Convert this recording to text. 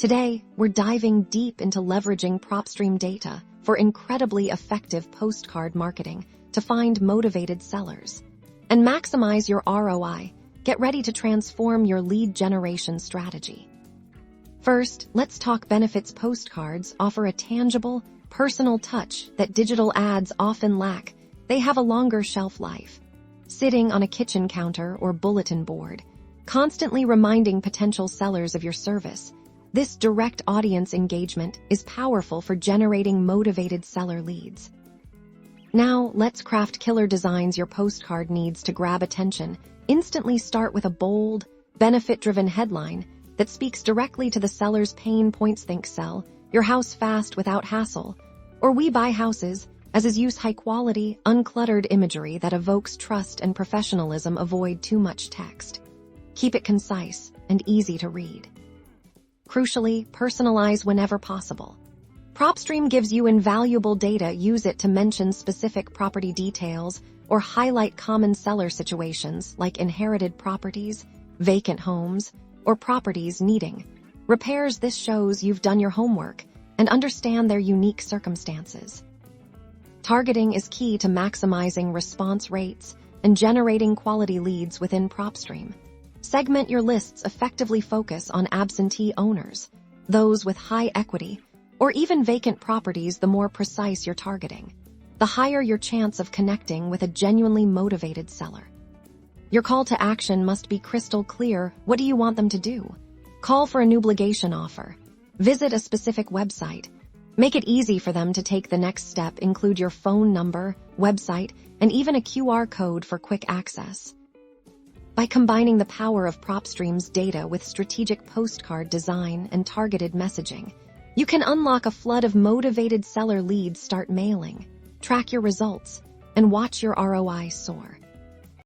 Today, we're diving deep into leveraging Propstream data for incredibly effective postcard marketing to find motivated sellers. And maximize your ROI. Get ready to transform your lead generation strategy. First, let's talk benefits. Postcards offer a tangible, personal touch that digital ads often lack. They have a longer shelf life. Sitting on a kitchen counter or bulletin board, constantly reminding potential sellers of your service. This direct audience engagement is powerful for generating motivated seller leads. Now, let's craft killer designs your postcard needs to grab attention. Instantly start with a bold, benefit-driven headline that speaks directly to the seller's pain points. Think sell your house fast without hassle, or we buy houses, as is use high-quality, uncluttered imagery that evokes trust and professionalism. Avoid too much text. Keep it concise and easy to read. Crucially, personalize whenever possible. Propstream gives you invaluable data. Use it to mention specific property details or highlight common seller situations like inherited properties, vacant homes, or properties needing repairs. This shows you've done your homework and understand their unique circumstances. Targeting is key to maximizing response rates and generating quality leads within Propstream. Segment your lists effectively. Focus on absentee owners, those with high equity, or even vacant properties. The more precise your targeting, the higher your chance of connecting with a genuinely motivated seller. Your call to action must be crystal clear. What do you want them to do? Call for an obligation offer. Visit a specific website. Make it easy for them to take the next step. Include your phone number, website, and even a QR code for quick access. By combining the power of Propstream's data with strategic postcard design and targeted messaging, you can unlock a flood of motivated seller leads. Start mailing, track your results, and watch your ROI soar.